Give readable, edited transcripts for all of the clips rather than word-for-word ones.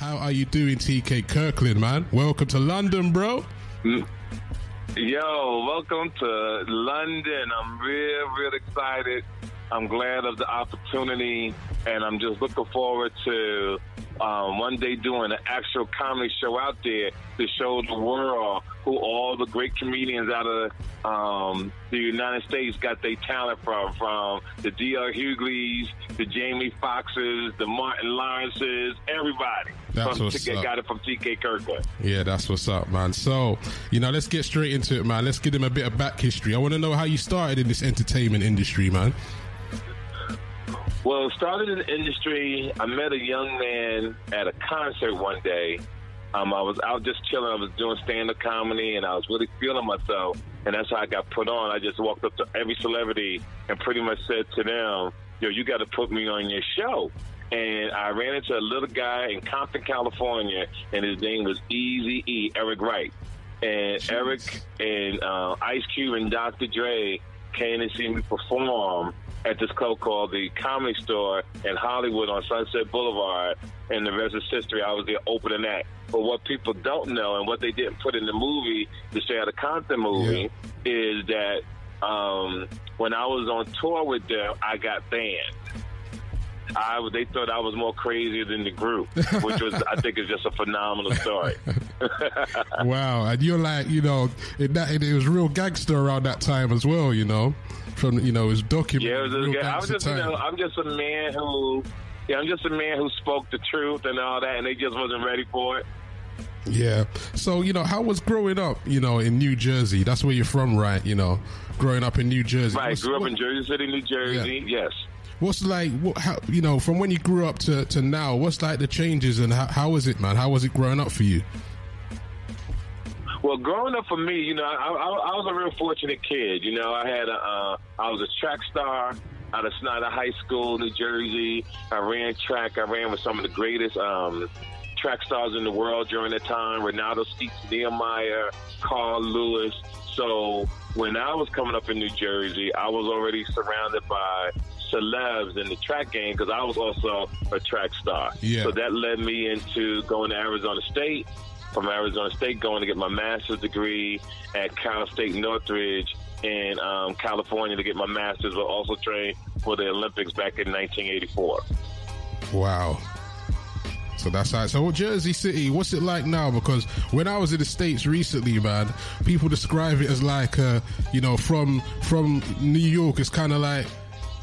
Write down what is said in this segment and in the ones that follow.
How are you doing, K Kirkland, man? Welcome to London, bro. Yo, welcome to London. I'm real excited. I'm glad of the opportunity, and I'm just looking forward to one day doing an actual comedy show out there to show the world who all the great comedians out of the United States got their talent from the D.L. Hughley's, the Jamie Foxxes, the Martin Lawrences, everybody. That's what's up. Got it from K Kirkland. Yeah, that's what's up, man. So, let's get straight into it, man. Let's give them a bit of back history. I want to know how you started in this entertainment industry, man. Well, started in the industry, I met a young man at a concert one day. I was out just chilling. I was doing stand-up comedy, and I was really feeling myself, and that's how I got put on. I just walked up to every celebrity and pretty much said to them, yo, you got to put me on your show. And I ran into a little guy in Compton, California, and his name was Eazy-E, Eric Wright. And Eric and Ice Cube and Dr. Dre came and see me perform at this club called the Comedy Store in Hollywood on Sunset Boulevard, and the rest is history. I was there opening act. But what people don't know and what they didn't put in the movie, the Straight Outta Compton movie, is that when I was on tour with them, I got banned. They thought I was more crazy than the group, which was, I think, is just a phenomenal story. Wow, and you're like, it was real gangster around that time as well, From it was documented. Yeah, I'm just a man who spoke the truth and all that, and they just wasn't ready for it. Yeah. So how was growing up? In New Jersey. That's where you're from, right? Growing up in New Jersey. Right. Grew up in Jersey City, New Jersey. Yeah. Yes. What's like, from when you grew up to now? What's like the changes, and how was it, man? How was it growing up for you? Well, growing up for me, I was a real fortunate kid. I was a track star out of Snyder High School, New Jersey. I ran track. I ran with some of the greatest track stars in the world during that time: Ronaldo, Skeets Nehemiah, Carl Lewis. So when I was coming up in New Jersey, I was already surrounded by celebs in the track game because I was also a track star. Yeah. So that led me into going to Arizona State. From Arizona State, going to get my master's degree at Cal State Northridge in California to get my master's, but also trained for the Olympics back in 1984. Wow. So that's how. So Jersey City, what's it like now? Because when I was in the States recently, man, people describe it as like, from New York, it's kind of like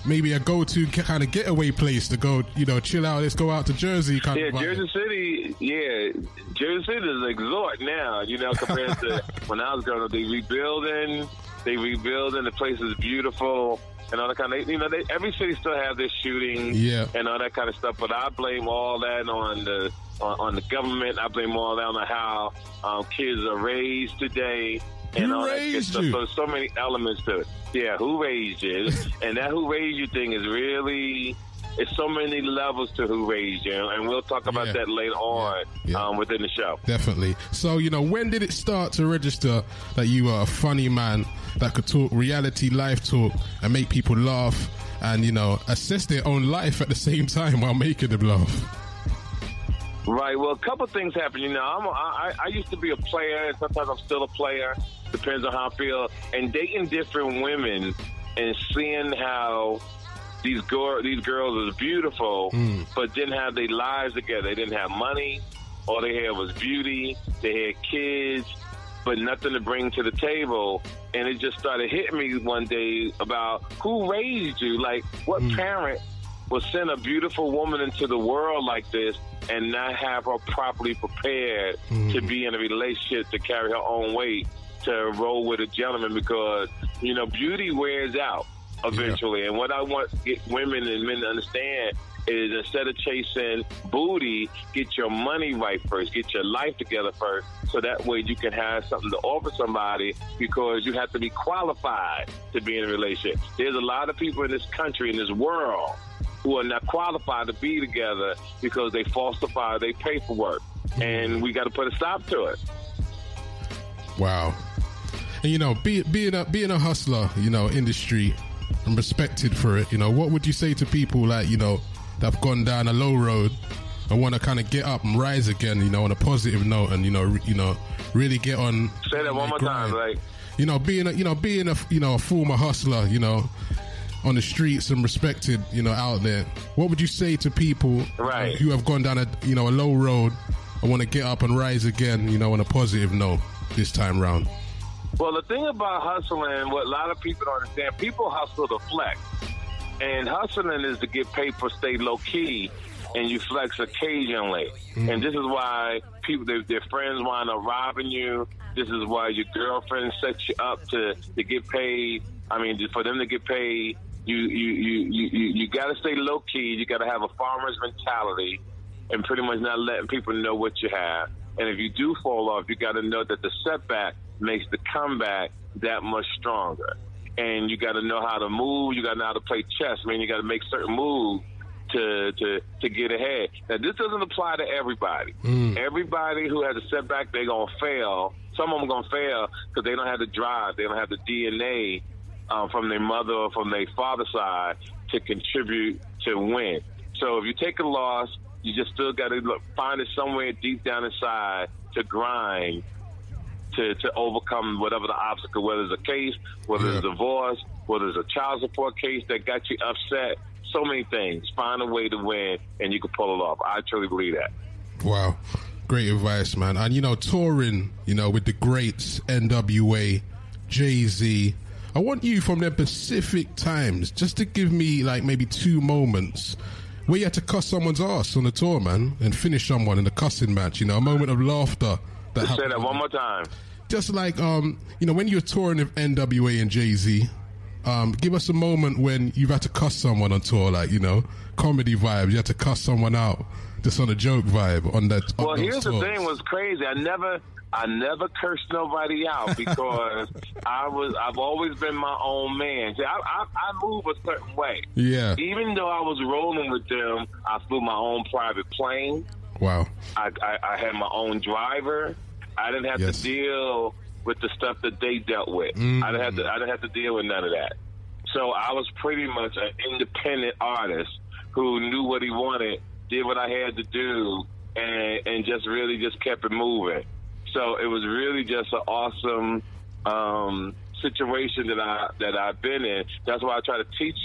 maybe a go-to kind of getaway place to go, chill out. Let's go out to Jersey. Jersey City. Yeah, Jersey City is an exhort now. Compared to when I was growing up, they rebuilding. The place is beautiful and all that kind of. Every city still have their shooting, and all that kind of stuff. But I blame all that on the government. I blame all that on how kids are raised today. And all that good stuff. So there's so many elements to it. Yeah, who raised you? And that who raised you thing is really, it's so many levels to who raised you. And we'll talk about that later on within the show. Definitely. So, when did it start to register that you were a funny man that could talk reality life talk and make people laugh and, assess their own life at the same time while making them laugh? Right. Well, a couple things happened. I used to be a player, and sometimes I'm still a player. Depends on how I feel. And dating different women and seeing how these girls are beautiful, but didn't have their lives together. They didn't have money. All they had was beauty. They had kids, but nothing to bring to the table. And it just started hitting me one day about who raised you? Like, what parent will send a beautiful woman into the world like this and not have her properly prepared to be in a relationship, to carry her own weight, to roll with a gentleman? Because, beauty wears out eventually. And what I want to get women and men to understand is, instead of chasing booty, get your money right first, get your life together first, so that way you can have something to offer somebody, because you have to be qualified to be in a relationship. There's a lot of people in this country, in this world, who are not qualified to be together because they falsify their paperwork. And we got to put a stop to it. Wow. And, being a hustler, industry, and respected for it, what would you say to people like, that have gone down a low road and want to kind of get up and rise again, you know, on a positive note, and you know, really get on. Say that one more time, like. Being a former hustler, you know, on the streets and respected, you know, out there. What would you say to people who have gone down a low road and want to get up and rise again, you know, on a positive note this time round? Well, the thing about hustling, what a lot of people don't understand, people hustle to flex. And hustling is to get paid for stay low key, and you flex occasionally. And this is why people, their friends wind up robbing you. This is why your girlfriend sets you up to get paid. I mean, for them to get paid, you got to stay low key. You got to have a farmer's mentality, and pretty much not letting people know what you have. And if you do fall off, you got to know that the setback makes the comeback that much stronger. And you got to know how to move. You got to know how to play chess. I mean, you got to make certain moves to get ahead. Now, this doesn't apply to everybody. Everybody who has a setback, they're going to fail. Some of them are going to fail because they don't have the drive. They don't have the DNA from their mother or from their father's side to contribute to win. So if you take a loss, you just still got to find it somewhere deep down inside to grind to overcome whatever the obstacle, whether it's a case, whether it's a divorce, whether it's a child support case that got you upset. So many things. Find a way to win, and you can pull it off. I truly believe that. Wow. Great advice, man. And, you know, touring, you know, with the greats, NWA, Jay-Z, I want you from their Pacific times just to give me, like, maybe 2 moments where you had to cuss someone's ass on the tour, man, and finish someone in a cussing match, you know, a moment of laughter. Say that one more time. Just like, you know, when you're touring with NWA and Jay-Z, give us a moment when you've had to cuss someone on tour, like, you know, comedy vibes. You had to cuss someone out just on a joke vibe on that. Well, here's the thing: was crazy. I never cursed nobody out because I've always been my own man. See, I move a certain way. Yeah. Even though I was rolling with them, I flew my own private plane. Wow. I had my own driver. I didn't have to deal with the stuff that they dealt with. I didn't have to deal with none of that. So I was pretty much an independent artist who knew what he wanted, did what I had to do, and just really just kept it moving. So it was really just an awesome situation that I've been in. That's why I try to teach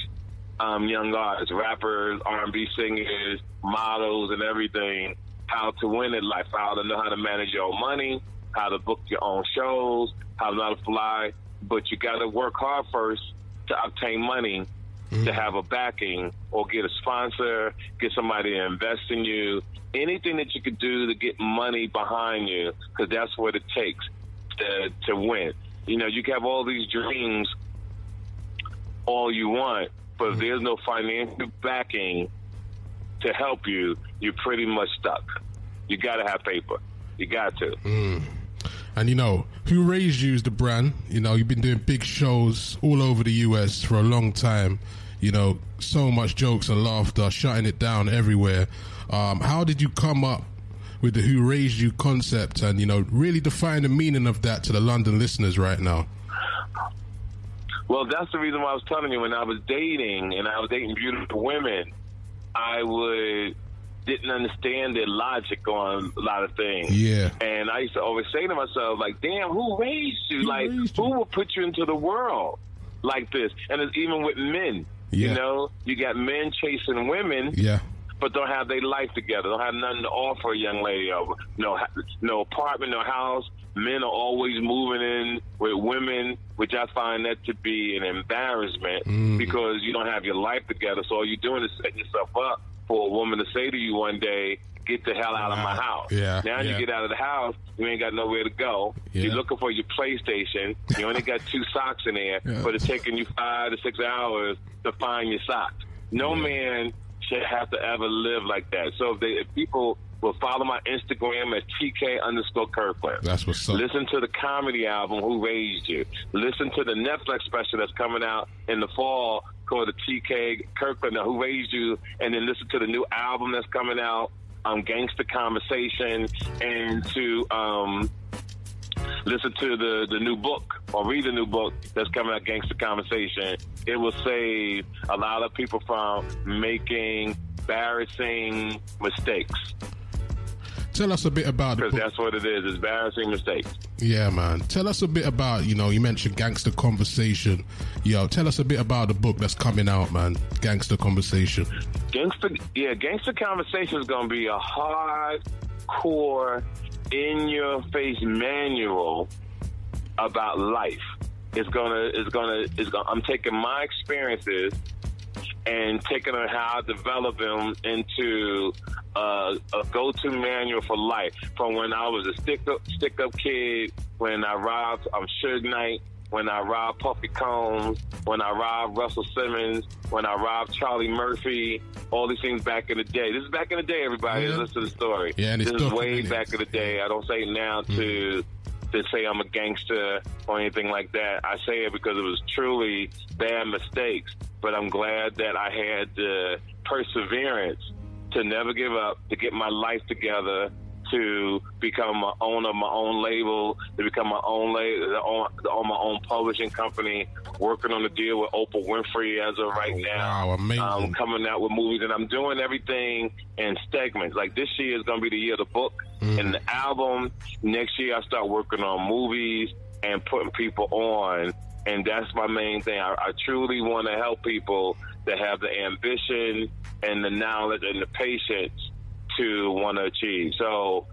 young artists, rappers, R&B singers, models, and everything how to win in life, how to know how to manage your own money, how to book your own shows, how to know how to fly. But you got to work hard first to obtain money, to have a backing or get a sponsor, get somebody to invest in you, anything that you could do to get money behind you, because that's what it takes to win. You know, you can have all these dreams all you want, but if there's no financial backing to help you, you're pretty much stuck. You got to have paper. You got to. And, you know, Who Raised You is the brand. You know, you've been doing big shows all over the U.S. for a long time. You know, so much jokes and laughter, shutting it down everywhere. How did you come up with the Who Raised You concept and, you know, really define the meaning of that to the London listeners right now? Well, that's the reason why I was telling you, when I was dating and I was dating beautiful women, I didn't understand their logic on a lot of things. Yeah. And I used to always say to myself, like, damn, who raised you? Who will put you into the world like this? And it's even with men. Yeah. You know, you got men chasing women, but don't have their life together, don't have nothing to offer a young lady, no apartment, no house. Men are always moving in with women, which I find that to be an embarrassment because you don't have your life together. So all you're doing is setting yourself up for a woman to say to you one day, get the hell out of my house. Now you get out of the house, you ain't got nowhere to go. You're looking for your PlayStation. You only got 2 socks in there, but it's taking you 5 to 6 hours to find your socks. No man should have to ever live like that. So if people will follow my Instagram at TK_Kirkland. That's what's up. Listen to the comedy album, Who Raised You. Listen to the Netflix special that's coming out in the fall called the TK Kirkland, Who Raised You, and then listen to the new album that's coming out, Gangsta Conversation, and to listen to the new book or read the new book that's coming out, Gangsta Conversation. It will save a lot of people from making embarrassing mistakes. Tell us a bit about because that's what it is. Embarrassing mistakes. Yeah, man. Tell us a bit about, you mentioned Gangsta Conversation. Tell us a bit about the book that's coming out, man. Gangsta Conversation. Gangsta Conversation is going to be a hardcore, in-your-face manual about life. I'm taking my experiences and taking on how I develop them into a go-to manual for life. From when I was a stick-up kid, when I robbed Suge Knight, when I robbed Puffy Combs, when I robbed Russell Simmons, when I robbed Charlie Murphy, all these things back in the day. This is back in the day, everybody. Yeah. Listen to the story. Yeah, and this is way back in the day. I don't say it now to say I'm a gangster or anything like that. I say it because it was truly bad mistakes. But I'm glad that I had the perseverance to never give up, to get my life together, to become my owner of my own label, to become my own to own my own publishing company, working on a deal with Oprah Winfrey as of right now. Wow, amazing. I'm coming out with movies, and I'm doing everything in segments. Like this year is going to be the year of the book and the album. Next year I start working on movies and putting people on, and that's my main thing. I truly want to help people that have the ambition and the knowledge and the patience to want to achieve. So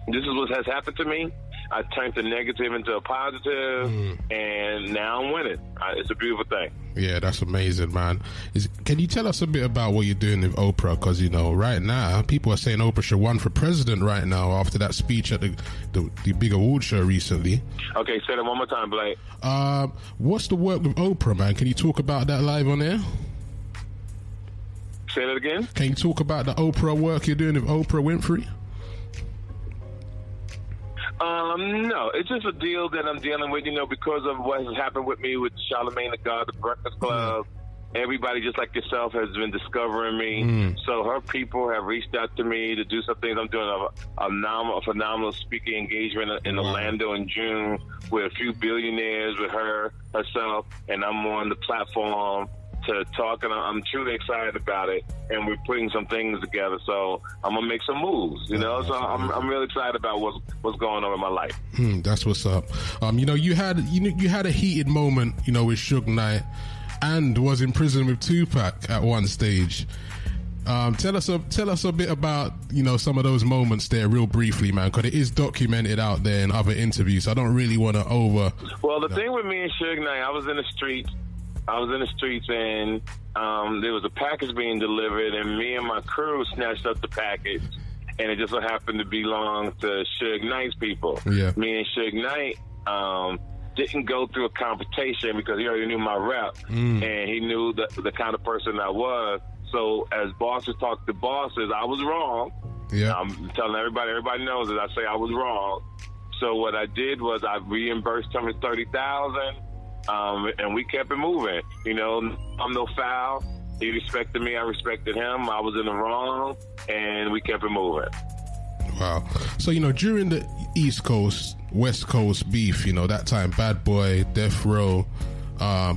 this is what has happened to me. I turned the negative into a positive, and now I'm winning. It's a beautiful thing. Yeah, that's amazing, man. Can you tell us a bit about what you're doing with Oprah? Because, right now, people are saying Oprah should run for president right now after that speech at the big award show recently. Okay, say that one more time, Blake. What's the work with Oprah, man? Can you talk about that live on air? Say that again? Can you talk about the Oprah work you're doing with Oprah Winfrey? No, it's just a deal that I'm dealing with, because of what has happened with me with Charlamagne the God, the Breakfast Club. Everybody, just like yourself, has been discovering me. So her people have reached out to me to do some things. I'm doing a phenomenal speaking engagement in Orlando in June with a few billionaires, with herself, and I'm on the platform to talk, and I'm truly excited about it, and we're putting some things together, so I'm gonna make some moves, so I'm really excited about what's going on in my life. That's what's up. You had a heated moment, with Suge Knight, and was in prison with Tupac at one stage. Tell us a bit about some of those moments there, real briefly, man, because it is documented out there in other interviews. So I don't really want to Well, the thing with me and Suge Knight, I was in the streets, and there was a package being delivered, and me and my crew snatched up the package, and it just so happened to belong to Suge Knight's people. Yeah. Me and Suge Knight didn't go through a confrontation because he already knew my rep, and he knew the kind of person I was. So as bosses talk to bosses, I was wrong. Yeah. I'm telling everybody knows that I say I was wrong. So what I did was I reimbursed him $30,000. And we kept it moving. I'm no foul. He respected me. I respected him. I was in the wrong, and we kept it moving. Wow. So, during the East Coast, West Coast beef, that time, Bad Boy, Death Row, I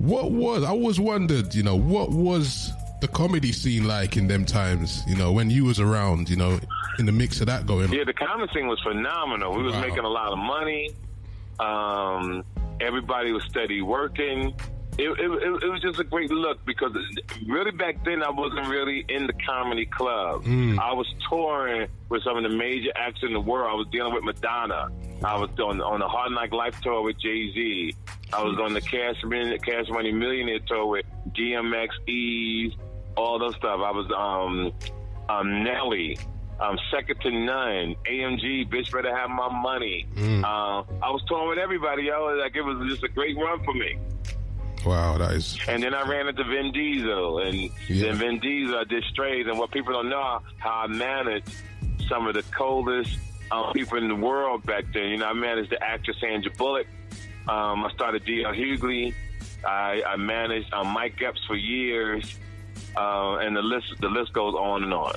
always wondered, what was the comedy scene like in them times, when you was around, in the mix of that going on? Yeah, the comedy scene was phenomenal. We was making a lot of money. Everybody was steady working. It was just a great look because really back then I wasn't really in the comedy club. I was touring with some of the major acts in the world. I was dealing with Madonna. I was on the Hard Knock Life tour with Jay-Z. I was on the Cash Money Millionaire tour with DMX, Eve, all those stuff. I was Nelly. Second to none. AMG, bitch better have my money. I was touring with everybody, yo. Like, it was just a great run for me. Wow, that is. And then I ran into Vin Diesel, and then Vin Diesel, I did Strays, and what people don't know, how I managed some of the coldest people in the world back then. I managed the actress Sandra Bullock. I started D.L. Hughley. I managed Mike Epps for years, and the list goes on and on.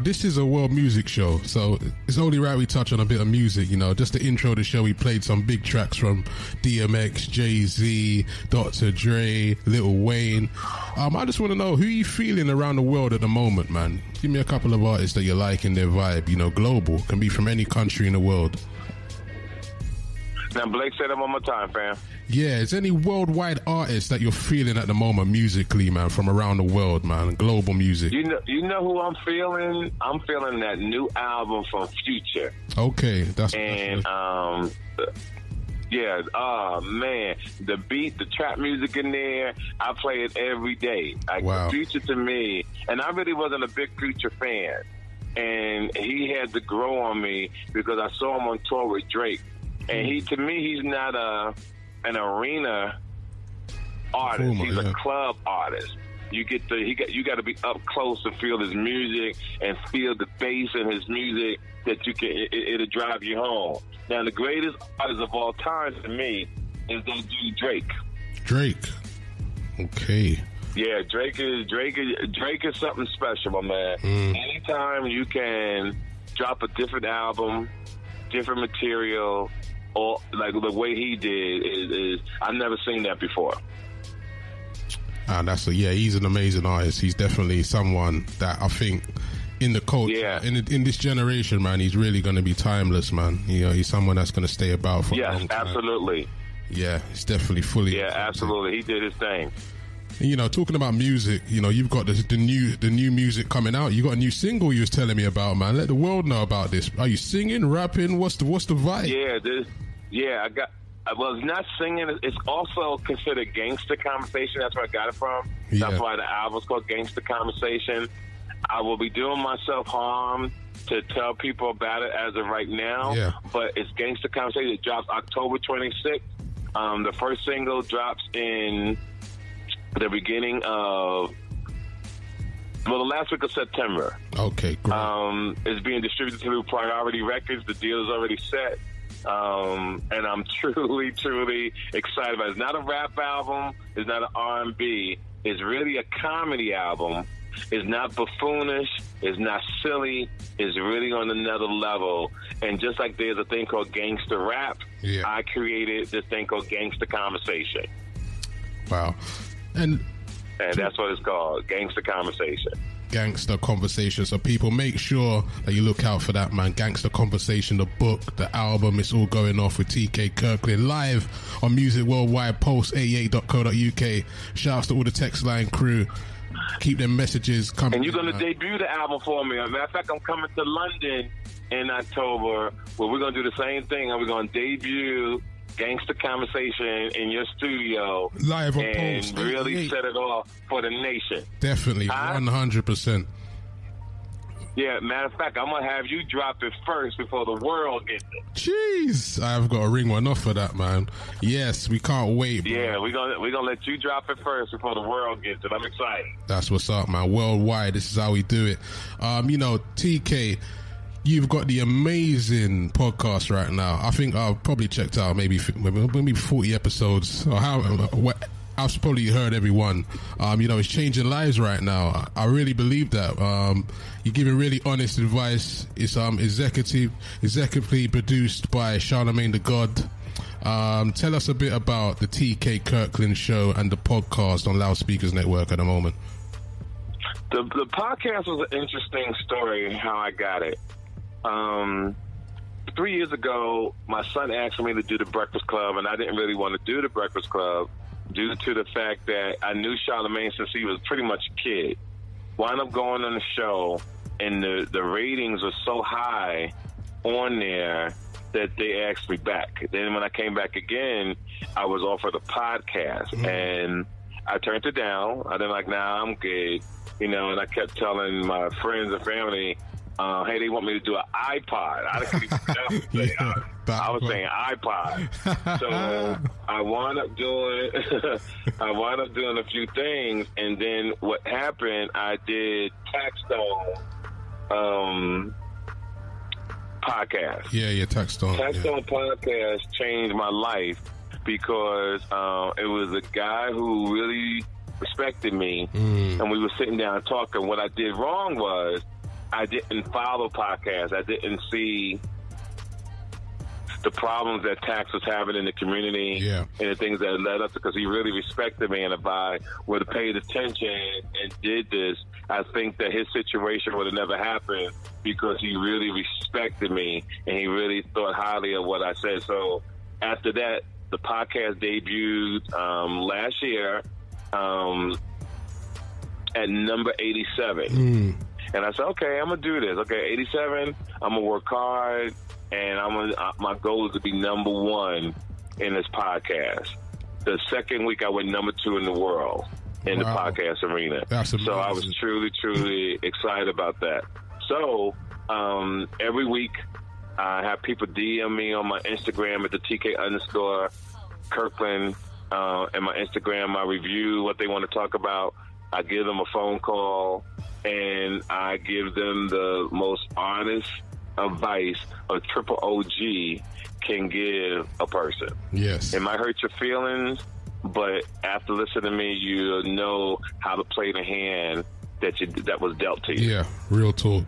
This is a world music show, so it's only right we touch on a bit of music. Just to intro the show, we played some big tracks from DMX, Jay-Z, Dr. Dre, Lil Wayne. I just want to know, who you feeling around the world at the moment, man? Give me a couple of artists that you like in their vibe. Global, can be from any country in the world. Now, Blake, say that one more time, fam. Yeah, is any worldwide artist that you're feeling at the moment musically, man, from around the world, man, global music? You know who I'm feeling? I'm feeling that new album from Future. Okay, that's yeah, oh man, the beat, the trap music in there, I play it every day. Wow. Future to me, and I really wasn't a big Future fan, and he had to grow on me because I saw him on tour with Drake, and he's not an arena artist. He's a club artist. You got to be up close to feel his music and feel the bass in his music that it'll drive you home. Now, the greatest artist of all time to me is that dude Drake. Drake. Okay. Yeah, Drake is something special, my man. Anytime you can drop a different album, different material, or like the way he did is I've never seen that before. He's an amazing artist. He's definitely someone that I think in the culture, in this generation, man, he's really going to be timeless, man. He's someone that's going to stay about for a long time. Absolutely. Yeah, he's definitely fully. Yeah, absolutely. He did his thing. And, talking about music, you've got the new music coming out. You got a new single you was telling me about, man. Let the world know about this. Are you singing, rapping? What's the vibe? I got. Well, it's not singing. It's also considered Gangsta Conversation. That's where I got it from. Yeah. That's why the album's called Gangsta Conversation. I will be doing myself harm to tell people about it as of right now. Yeah. But it's Gangsta Conversation. It drops October 26th. The first single drops in the beginning of, the last week of September. Okay, great. It's being distributed through Priority Records. The deal is already set. And I'm truly, truly excited about it. It's not a rap album. It's not an R&B. It's really a comedy album. It's not buffoonish. It's not silly. It's really on another level. And just like there's a thing called gangster rap, I created this thing called Gangsta Conversation. Wow. And that's what it's called, Gangsta Conversation. Gangsta Conversation. So people, make sure that you look out for that, man. Gangsta Conversation, the book, the album, it's all going off with K Kirkland live on Music Worldwide, post88.co.uk. Shouts to all the text line crew. Keep them messages coming. And you're going to debut the album for me. As a matter of fact, I'm coming to London in October where we're going to do the same thing, and we're going to debut Gangsta Conversation in your studio live on and Post really set it off for the nation. Definitely, 100%. Yeah, matter of fact, I'm gonna have you drop it first before the world gets it. Jeez, I've got to ring one off for that, man. Yes, we can't wait, bro. Yeah, we're gonna let you drop it first before the world gets it. I'm excited. That's what's up, man. Worldwide, this is how we do it. TK, you've got the amazing podcast right now. I think I've probably checked out maybe 40 episodes. Or I've probably heard every one. It's changing lives right now. I really believe that. You're giving really honest advice. It's executively produced by Charlemagne the God. Tell us a bit about the TK Kirkland Show and the podcast on Loudspeakers Network at the moment. The podcast was an interesting story, how I got it. 3 years ago, my son asked me to do the Breakfast Club, and I didn't really want to do the Breakfast Club due to the fact that I knew Charlemagne since he was pretty much a kid. Wound up going on the show, and the ratings were so high on there that they asked me back. Then when I came back again, I was offered a podcast, and I turned it down. I didn't I'm good. And I kept telling my friends and family, hey, they want me to do an iPod. I didn't even know. I was saying iPod. So I wound up doing a few things, and then what happened, I did Taxstone podcast. Yeah, Taxstone. Taxstone podcast changed my life because it was a guy who really respected me, and we were sitting down talking. What I did wrong was I didn't follow podcasts. I didn't see the problems that Tax was having in the community and the things that led up to, because he really respected me. And if I would have paid attention and did this, I think that his situation would have never happened, because he really respected me and he really thought highly of what I said. So after that, the podcast debuted last year at number 87. And I said, okay, I'm going to do this. Okay, 87, I'm going to work hard. And my goal is to be number 1 in this podcast. The second week, I went number 2 in the world in the podcast arena. That's amazing. So I was truly excited about that. So every week, I have people DM me on my Instagram at the TK_Kirkland, and my Instagram. I review what they want to talk about. I give them a phone call, and I give them the most honest advice a triple OG can give a person. Yes. It might hurt your feelings, but after listening to me, you know how to play the hand that was dealt to you. Yeah, real talk.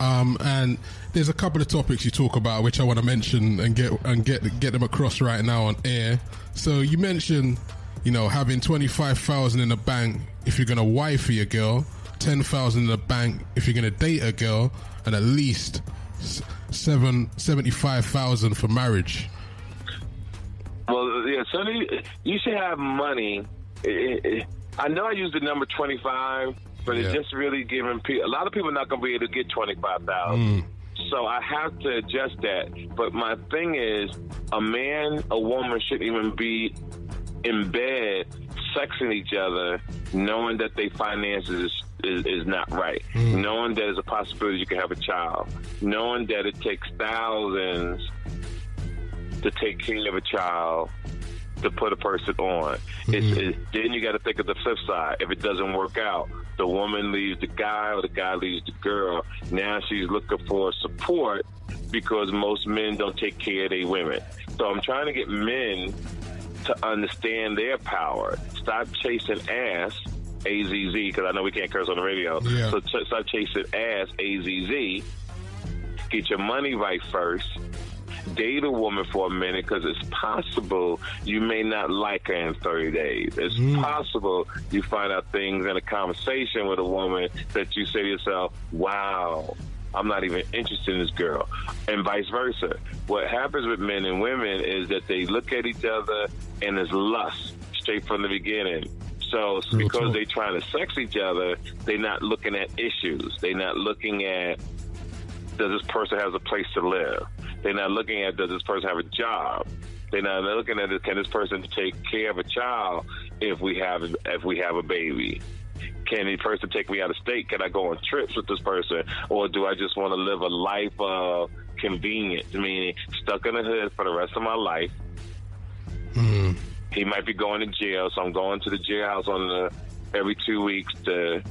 And there's a couple of topics you talk about which I want to mention and get them across right now on air. So you mentioned, having 25,000 in the bank if you're gonna wifey a girl, 10,000 in the bank if you're gonna date a girl, and at least 75,000 for marriage. Well, yeah, so you should have money. I know I use the number 25, but it's just really giving people. A lot of people are not going to be able to get 25,000. So I have to adjust that. But my thing is, a woman shouldn't even be in bed sexing each other, knowing that their finances is not right, knowing that there's a possibility you can have a child, knowing that it takes thousands to take care of a child, to put a person on. Then you got to think of the flip side. If it doesn't work out, the woman leaves the guy or the guy leaves the girl. Now she's looking for support because most men don't take care of their women. So I'm trying to get men to understand their power. Stop chasing ass, AZZ, because I know we can't curse on the radio. Yeah. So stop chasing ass, AZZ. Get your money right first. Date a woman for a minute, because it's possible you may not like her in 30 days. It's possible you find out things in a conversation with a woman that you say to yourself, wow, I'm not even interested in this girl, and vice versa. What happens with men and women is that they look at each other and there's lust straight from the beginning. So because they're trying to sex each other, they're not looking at issues. They're not looking at, does this person have a place to live? They're not looking at, does this person have a job? They're not looking at, can this person take care of a child if we have a baby? Can the person take me out of state? Can I go on trips with this person? Or do I just want to live a life of convenience, meaning stuck in the hood for the rest of my life? He might be going to jail, so I'm going to the jailhouse every 2 weeks to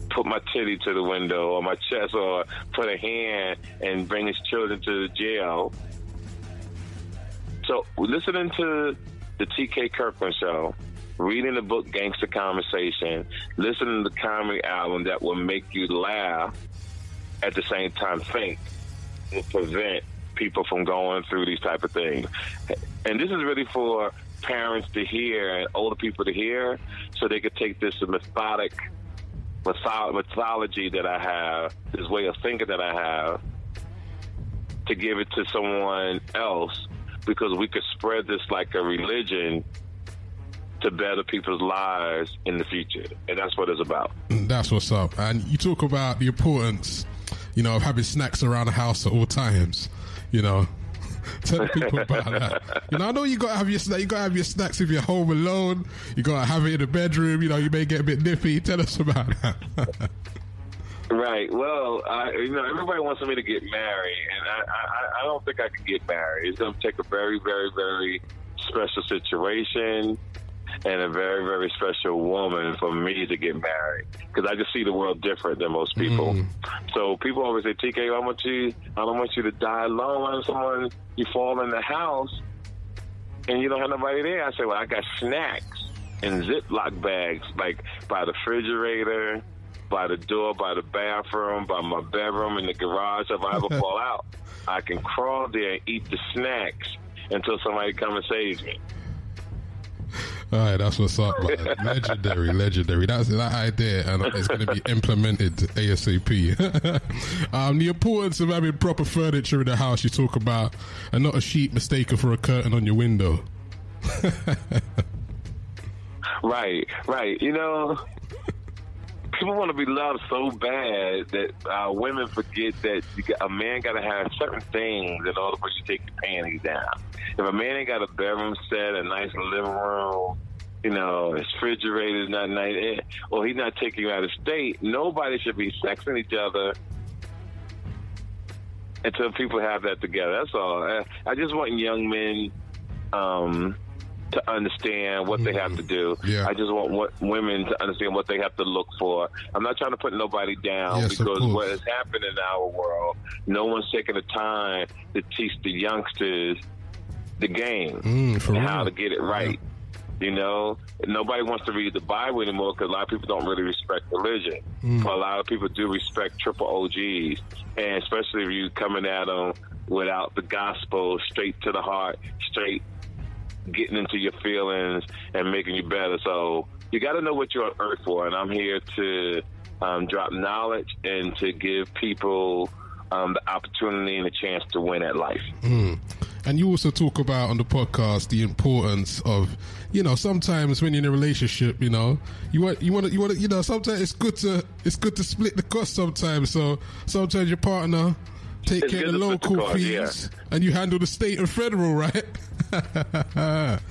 put my titty to the window or my chest, or put a hand and bring his children to the jail. So listening to the K Kirkland Show, reading the book Gangsta Conversation, listening to the comedy album that will make you laugh, at the same time think, will prevent people from going through these type of things. And this is really for parents to hear and older people to hear, so they could take this mythology that I have, this way of thinking that I have, to give it to someone else, because we could spread this like a religion to better people's lives in the future. And that's what it's about. That's what's up. And you talk about the importance, of having snacks around the house at all times, Tell people about that. I know you gotta have your snacks if you're home alone. You gotta have it in the bedroom. You may get a bit nippy. Tell us about that. Right. Well, everybody wants me to get married, and I don't think I can get married. It's gonna take a very, very, very special situation and a very, very special woman for me to get married, because I just see the world different than most people. So people always say, TK, I don't want you to die alone. Someone, you fall in the house and you don't have nobody there. I say, well, I got snacks in Ziploc bags, like by the refrigerator, by the door, by the bathroom, by my bedroom, in the garage. If I ever fall out, I can crawl there and eat the snacks until somebody come and saves me. All right, that's what's up, man. Legendary. That's that idea, and it's going to be implemented ASAP. The importance of having proper furniture in the house you talk about, and not a sheet mistaken for a curtain on your window. Right. You know, people want to be loved so bad that women forget that a man got to have certain things in order for you to take your panties down. If a man ain't got a bedroom set, a nice living room, you know, his refrigerator is not nice, or he's not taking you out of state, nobody should be sexing each other until people have that together. That's all. I just want young men to understand what they have to do. Yeah. I just want women to understand what they have to look for. I'm not trying to put nobody down, because what has happened in our world, no one's taking the time to teach the youngsters the game and how to get it right. Yeah. You know, nobody wants to read the Bible anymore because a lot of people don't really respect religion. But a lot of people do respect triple OGs, and especially if you're coming at them without the gospel, straight to the heart, straight getting into your feelings and making you better. So you got to know what you're on earth for, and I'm here to drop knowledge and to give people the opportunity and a chance to win at life. And you also talk about on the podcast the importance of, you know, sometimes when you're in a relationship, you know, you want to, you know, sometimes it's good to split the cost sometimes. So sometimes your partner take care of the local fees, and you handle the state and federal, right?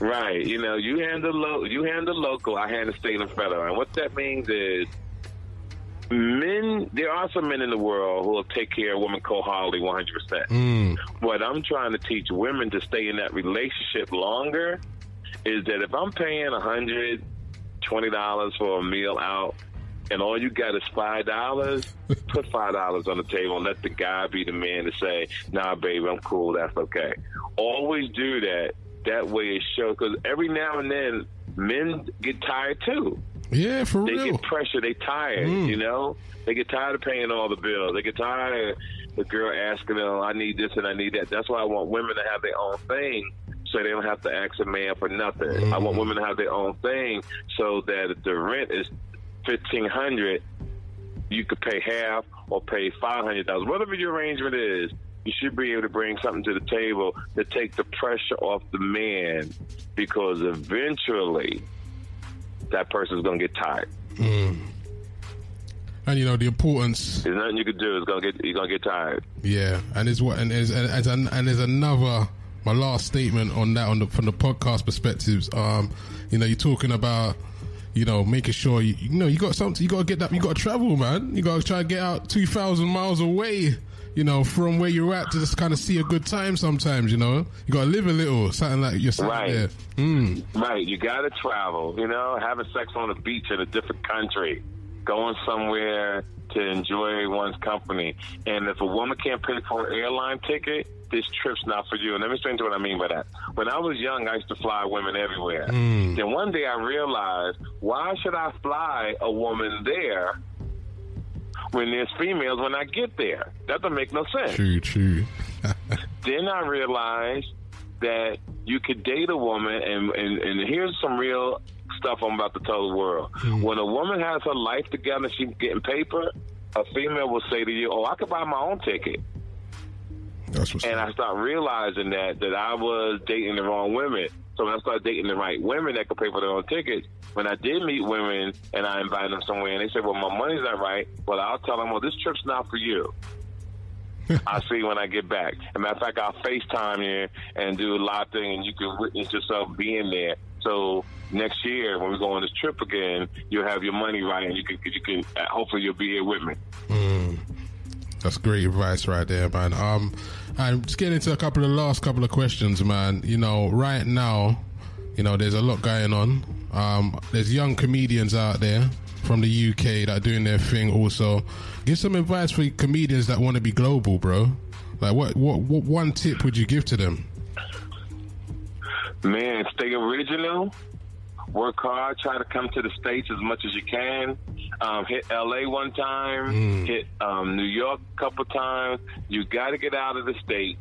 Right. You know, you handle local, I handle state and federal. And what that means is, there are some men in the world who will take care of women wholeheartedly 100%. What I'm trying to teach women to stay in that relationship longer is that if I'm paying $120 for a meal out and all you got is $5, put $5 on the table and let the guy be the man to say, nah, baby, I'm cool, that's okay. Always do that. That way it shows, because every now and then men get tired too. Yeah, for real. They get pressure. They tired, you know? They get tired of paying all the bills. They get tired of the girl asking them, I need this and I need that. That's why I want women to have their own thing so they don't have to ask a man for nothing. I want women to have their own thing so that if the rent is $1,500, you could pay half or pay $500. Whatever your arrangement is, you should be able to bring something to the table to take the pressure off the man, because eventually that person's going to get tired. And you know the importance. There's nothing you can do. You're gonna get tired. Yeah, and there's another. My last statement on that, from the podcast perspectives. You know, you're talking about, you know, making sure you got something. You got to get that. You got to travel, man. You got to try to get out 2,000 miles away, you know, from where you're at, to just kind of see a good time sometimes, you know. You got to live a little, something like you're saying right there. Right, you got to travel, you know, having sex on a beach in a different country, going somewhere to enjoy one's company. And if a woman can't pay for an airline ticket, this trip's not for you. And let me explain to you what I mean by that. When I was young, I used to fly women everywhere. Then one day I realized, why should I fly a woman there when there's females when I get there? That doesn't make no sense. True. Then I realized that you could date a woman, and here's some real stuff I'm about to tell the world. When a woman has her life together, she's getting paper, a female will say to you, oh, I could buy my own ticket. And I started realizing that I was dating the wrong women. So when I started dating the right women that could pay for their own tickets, when I did meet women and I invited them somewhere and they said, well, my money's not right, well, I'll tell them, well, this trip's not for you. I'll see you when I get back. As a matter of fact, I'll FaceTime you and do a live thing, and you can witness yourself being there. So next year, when we go on this trip again, you'll have your money right, and you can hopefully you'll be here with me. That's great advice right there, man. I'm just getting into the last couple of questions, man. You know, right now, you know, there's a lot going on. There's young comedians out there from the UK that are doing their thing also. Give some advice for comedians that want to be global, bro. Like, what one tip would you give to them? Man, stay original. Work hard. Try to come to the States as much as you can. Hit L.A. one time, hit New York a couple times. You got to get out of the state.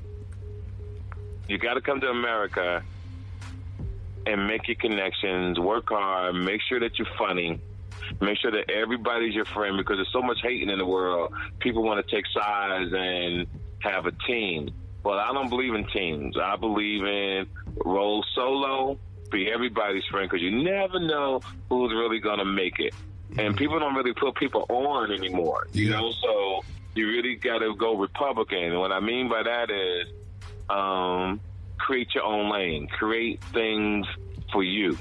You got to come to America and make your connections, work hard, make sure that you're funny, make sure that everybody's your friend, because there's so much hating in the world. People want to take sides and have a team. Well, I don't believe in teams. I believe in roll solo, be everybody's friend, because you never know who's really going to make it. And people don't really put people on anymore, you know, so you really got to go Republican. And what I mean by that is create your own lane, create things for you.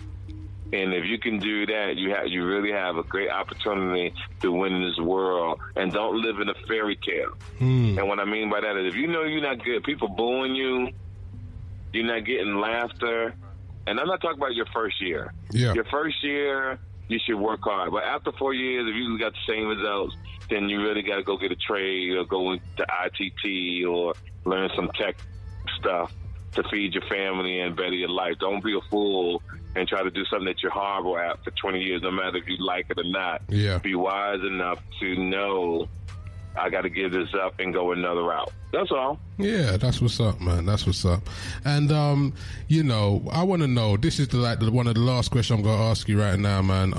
And if you can do that, you really have a great opportunity to win in this world. And don't live in a fairy tale. And what I mean by that is, if you know you're not good, people booing you, you're not getting laughter. And I'm not talking about your first year. Your first year, you should work hard. But after 4 years, if you got the same results, then you really got to go get a trade or go into ITT or learn some tech stuff to feed your family and better your life. Don't be a fool and try to do something that you're horrible at for 20 years, no matter if you like it or not. Be wise enough to know, I got to give this up and go another route. That's all. Yeah, that's what's up, man. That's what's up. And, you know, I want to know, this is one of the last questions I'm going to ask you right now, man.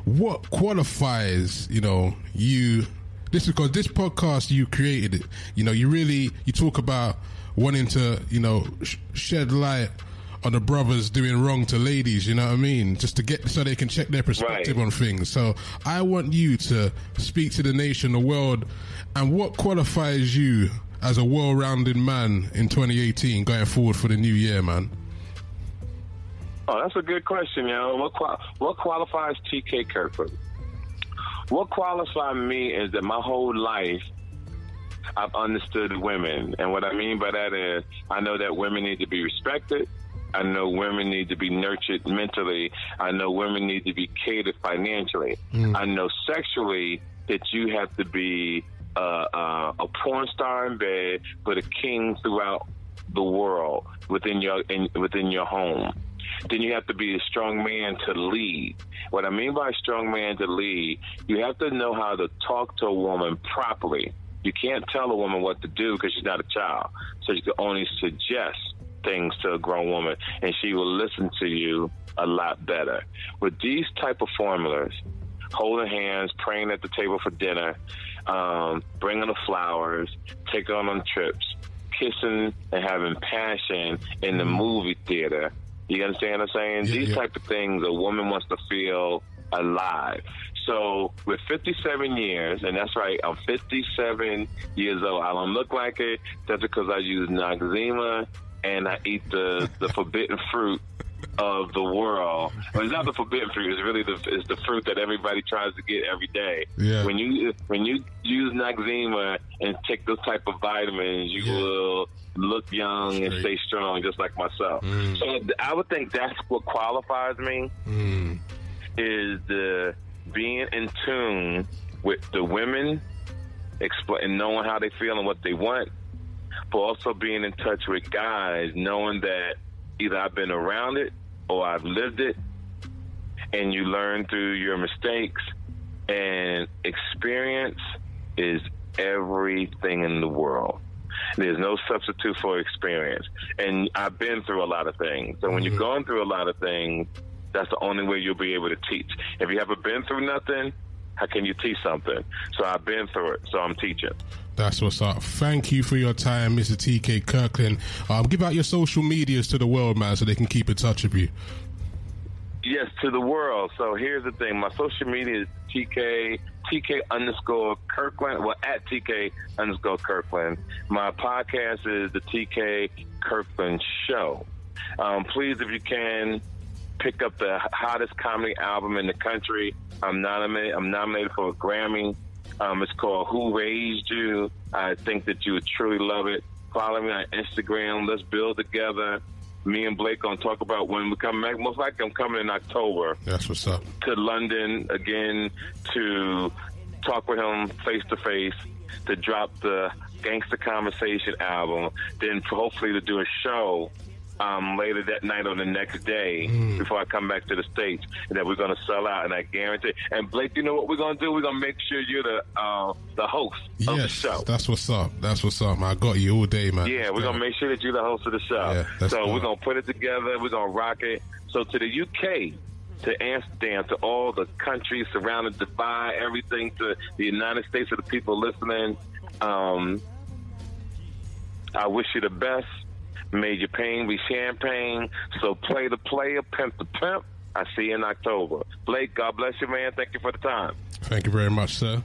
What qualifies, you know, you, this is because this podcast, you created it. You know, you talk about wanting to, you know, shed light on the brothers doing wrong to ladies, you know what I mean? Just to get, so they can check their perspective on things. So I want you to speak to the nation, the world, and what qualifies you as a well-rounded man in 2018 going forward for the new year, man? Oh, that's a good question, yo. What qualifies TK Kirkland? What qualifies me is that my whole life I've understood women. And what I mean by that is, I know that women need to be respected. I know women need to be nurtured mentally. I know women need to be catered financially. I know sexually that you have to be a porn star in bed, but a king throughout the world within your home. Then you have to be a strong man to lead. What I mean by a strong man to lead, you have to know how to talk to a woman properly. You can't tell a woman what to do because she's not a child. So you can only suggest things to a grown woman, and she will listen to you a lot better. With these type of formulas, holding hands, praying at the table for dinner, bringing the flowers, taking on trips, kissing and having passion in the movie theater. You understand what I'm saying? These type of things, a woman wants to feel alive. So with 57 years, and that's right, I'm 57 years old. I don't look like it. That's because I use Noxzema and I eat the forbidden fruit of the world. Well, it's not the forbidden fruit. It's really it's the fruit that everybody tries to get every day. When you use Noxzema and take those type of vitamins, you will look young and stay strong, just like myself. So I would think that's what qualifies me, is the being in tune with the women, and knowing how they feel and what they want, but also being in touch with guys, knowing that either I've been around it or I've lived it, and you learn through your mistakes. And experience is everything in the world. There's no substitute for experience. And I've been through a lot of things. So when you're going through a lot of things, that's the only way you'll be able to teach. If you haven't been through nothing, how can you teach something? So I've been through it, so I'm teaching. That's what's up. Thank you for your time, Mr. TK Kirkland. Give out your social medias to the world, man, so they can keep in touch with you. Yes, to the world. So here's the thing. My social media is TK _Kirkland. Well, at TK _Kirkland. My podcast is the TK Kirkland Show. Please, if you can, pick up the hottest comedy album in the country. I'm nominated for a Grammy. It's called Who Raised You? I think that you would truly love it. Follow me on Instagram. Let's build together. Me and Blake going to talk about when we come back. Most likely I'm coming in October. That's what's up. To London again to talk with him face-to-face, to drop the Gangsta Conversation album, then hopefully to do a show later that night or the next day before I come back to the States, and that we're going to sell out, and I guarantee. And Blake, you know what we're going to do? We're going to make sure you're the host of the show. That's what's up. That's what's up, man. I got you all day, man. Yeah, we're going to make sure that you're the host of the show. Yeah, so we're going to put it together. We're going to rock it. So to the UK, to Amsterdam, to all the countries surrounding Dubai, everything, to the United States, to the people listening, I wish you the best. May your pain be champagne. So play the player, pimp the pimp. I see you in October. Blake, God bless you, man. Thank you for the time. Thank you very much, sir.